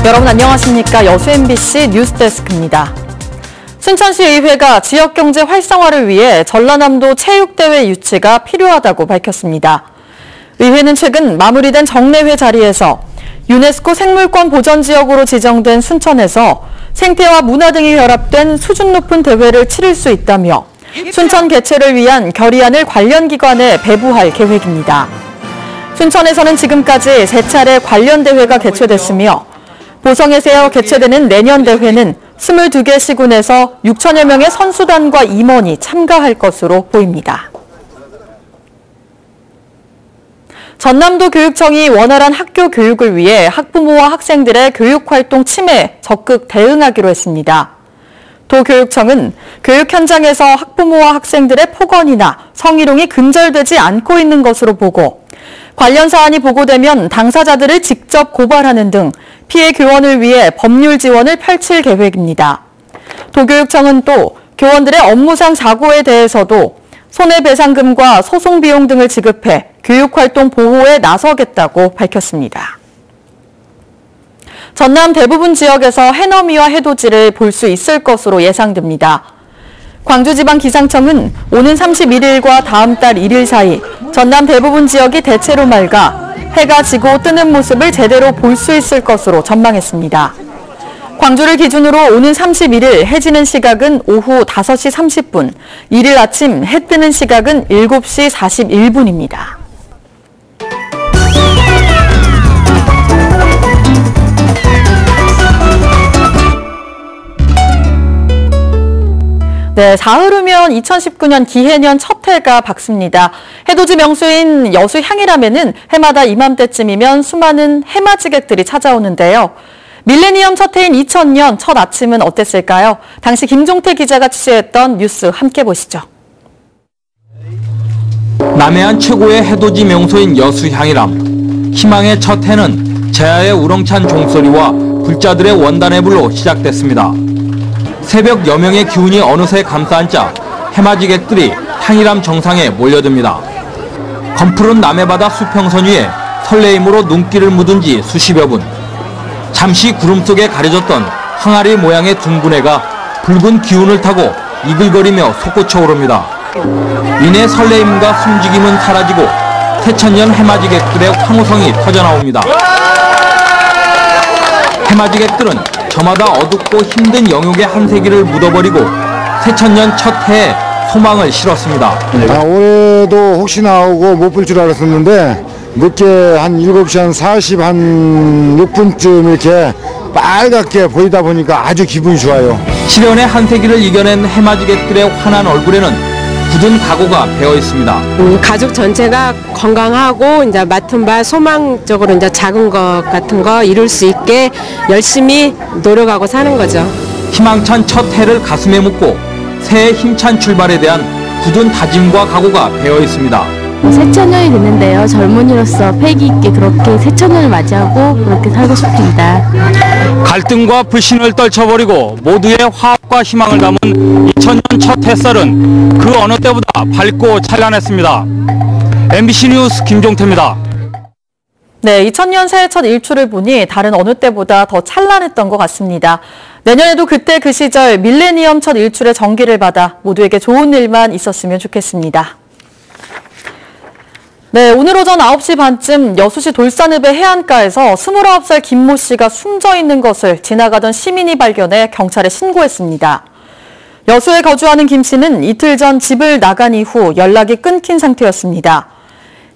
여러분 안녕하십니까? 여수 MBC 뉴스데스크입니다. 순천시의회가 지역경제 활성화를 위해 전라남도 체육대회 유치가 필요하다고 밝혔습니다. 의회는 최근 마무리된 정례회 자리에서 유네스코 생물권 보전지역으로 지정된 순천에서 생태와 문화 등이 결합된 수준 높은 대회를 치를 수 있다며 순천 개최를 위한 결의안을 관련 기관에 배부할 계획입니다. 순천에서는 지금까지 3차례 관련 대회가 개최됐으며 보성에서 개최되는 내년 대회는 22개 시군에서 6천여 명의 선수단과 임원이 참가할 것으로 보입니다. 전남도 교육청이 원활한 학교 교육을 위해 학부모와 학생들의 교육활동 침해에 적극 대응하기로 했습니다. 도교육청은 교육 현장에서 학부모와 학생들의 폭언이나 성희롱이 근절되지 않고 있는 것으로 보고 관련 사안이 보고되면 당사자들을 직접 고발하는 등 피해 교원을 위해 법률 지원을 펼칠 계획입니다. 도교육청은 또 교원들의 업무상 사고에 대해서도 손해배상금과 소송 비용 등을 지급해 교육활동 보호에 나서겠다고 밝혔습니다. 전남 대부분 지역에서 해넘이와 해돋이를 볼 수 있을 것으로 예상됩니다. 광주지방기상청은 오는 31일과 다음 달 1일 사이 전남 대부분 지역이 대체로 맑아 해가 지고 뜨는 모습을 제대로 볼 수 있을 것으로 전망했습니다. 광주를 기준으로 오는 31일 해 지는 시각은 오후 5시 30분, 1일 아침 해 뜨는 시각은 7시 41분입니다. 네, 사흘 후면 2019년 기해년 첫 해가 밝습니다. 해돋이 명소인 여수 향일암에는 해마다 이맘때쯤이면 수많은 해맞이객들이 찾아오는데요. 밀레니엄 첫 해인 2000년 첫 아침은 어땠을까요? 당시 김종태 기자가 취재했던 뉴스 함께 보시죠. 남해안 최고의 해돋이 명소인 여수 향일암. 희망의 첫 해는 제야의 우렁찬 종소리와 불자들의 원단의 불로 시작됐습니다. 새벽 여명의 기운이 어느새 감싸안자 해맞이객들이 향일암 정상에 몰려듭니다. 검푸른 남해바다 수평선 위에 설레임으로 눈길을 묻은 지 수십여 분. 잠시 구름 속에 가려졌던 항아리 모양의 둥근 해가 붉은 기운을 타고 이글거리며 솟구쳐 오릅니다. 이내 설레임과 숨죽임은 사라지고 새천년 해맞이객들의 환호성이 터져나옵니다. 해맞이객들은 저마다 어둡고 힘든 영역의 한세기를 묻어버리고 새천년 첫 해에 소망을 실었습니다. 올해도 혹시나 오고 못 볼 줄 알았었는데 늦게 한 7시 한 46분쯤 이렇게 빨갛게 보이다 보니까 아주 기분이 좋아요. 시련의 한세기를 이겨낸 해맞이객들의 환한 얼굴에는 굳은 각오가 배어 있습니다. 가족 전체가 건강하고 이제 맡은 바 소망적으로 이제 작은 것 같은 거 이룰 수 있게 열심히 노력하고 사는 거죠. 희망찬 첫 해를 가슴에 묻고 새해 힘찬 출발에 대한 굳은 다짐과 각오가 배어 있습니다. 새천년이 됐는데요. 젊은이로서 패기 있게 그렇게 새천년을 맞이하고 그렇게 살고 싶습니다. 갈등과 불신을 떨쳐버리고 모두의 화합과 희망을 담은 2000년 첫 햇살은 그 어느 때보다 밝고 찬란했습니다. MBC 뉴스 김종태입니다. 네, 2000년 새해 첫 일출을 보니 다른 어느 때보다 더 찬란했던 것 같습니다. 내년에도 그때 그 시절 밀레니엄 첫 일출의 정기를 받아 모두에게 좋은 일만 있었으면 좋겠습니다. 네, 오늘 오전 9시 반쯤 여수시 돌산읍의 해안가에서 29살 김모 씨가 숨져 있는 것을 지나가던 시민이 발견해 경찰에 신고했습니다. 여수에 거주하는 김 씨는 이틀 전 집을 나간 이후 연락이 끊긴 상태였습니다.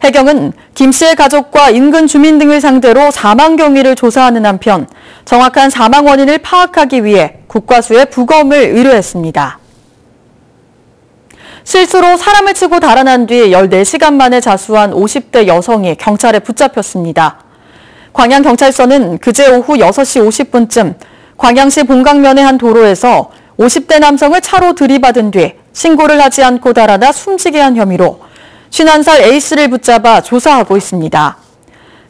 해경은 김 씨의 가족과 인근 주민 등을 상대로 사망 경위를 조사하는 한편 정확한 사망 원인을 파악하기 위해 국과수에 부검을 의뢰했습니다. 실수로 사람을 치고 달아난 뒤 14시간 만에 자수한 50대 여성이 경찰에 붙잡혔습니다. 광양경찰서는 그제 오후 6시 50분쯤 광양시 본강면의 한 도로에서 50대 남성을 차로 들이받은 뒤 신고를 하지 않고 달아나 숨지게 한 혐의로 51살 A씨를 붙잡아 조사하고 있습니다.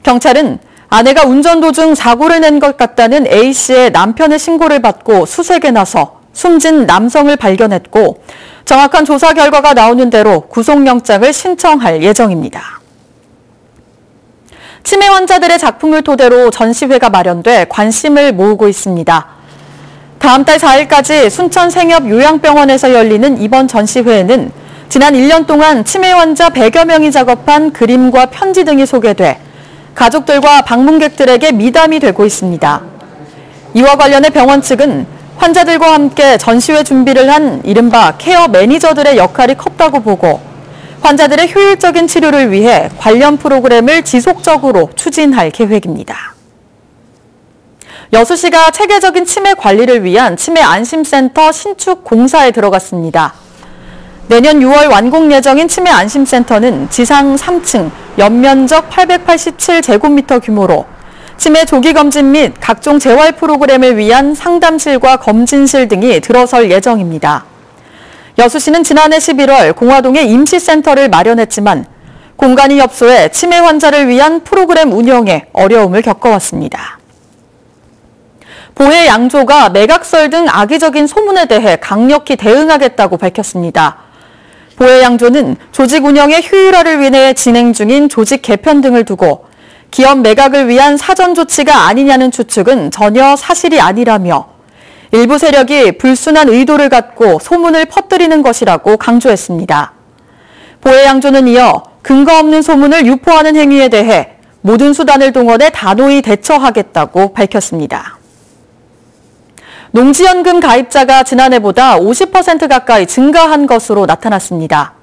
경찰은 아내가 운전 도중 사고를 낸 것 같다는 A씨의 남편의 신고를 받고 수색에 나서 숨진 남성을 발견했고 정확한 조사 결과가 나오는 대로 구속영장을 신청할 예정입니다. 치매 환자들의 작품을 토대로 전시회가 마련돼 관심을 모으고 있습니다. 다음 달 4일까지 순천생협요양병원에서 열리는 이번 전시회에는 지난 1년 동안 치매 환자 100여 명이 작업한 그림과 편지 등이 소개돼 가족들과 방문객들에게 미담이 되고 있습니다. 이와 관련해 병원 측은 환자들과 함께 전시회 준비를 한 이른바 케어 매니저들의 역할이 컸다고 보고 환자들의 효율적인 치료를 위해 관련 프로그램을 지속적으로 추진할 계획입니다. 여수시가 체계적인 치매 관리를 위한 치매 안심센터 신축 공사에 들어갔습니다. 내년 6월 완공 예정인 치매 안심센터는 지상 3층, 연면적 887제곱미터 규모로 치매 조기 검진 및 각종 재활 프로그램을 위한 상담실과 검진실 등이 들어설 예정입니다. 여수시는 지난해 11월 공화동에 임시센터를 마련했지만 공간이 협소해 치매 환자를 위한 프로그램 운영에 어려움을 겪어왔습니다. 보혜 양조가 매각설 등 악의적인 소문에 대해 강력히 대응하겠다고 밝혔습니다. 보혜 양조는 조직 운영의 효율화를 위해 진행 중인 조직 개편 등을 두고 기업 매각을 위한 사전 조치가 아니냐는 추측은 전혀 사실이 아니라며 일부 세력이 불순한 의도를 갖고 소문을 퍼뜨리는 것이라고 강조했습니다. 보혜 양조는 이어 근거 없는 소문을 유포하는 행위에 대해 모든 수단을 동원해 단호히 대처하겠다고 밝혔습니다. 농지연금 가입자가 지난해보다 50% 가까이 증가한 것으로 나타났습니다.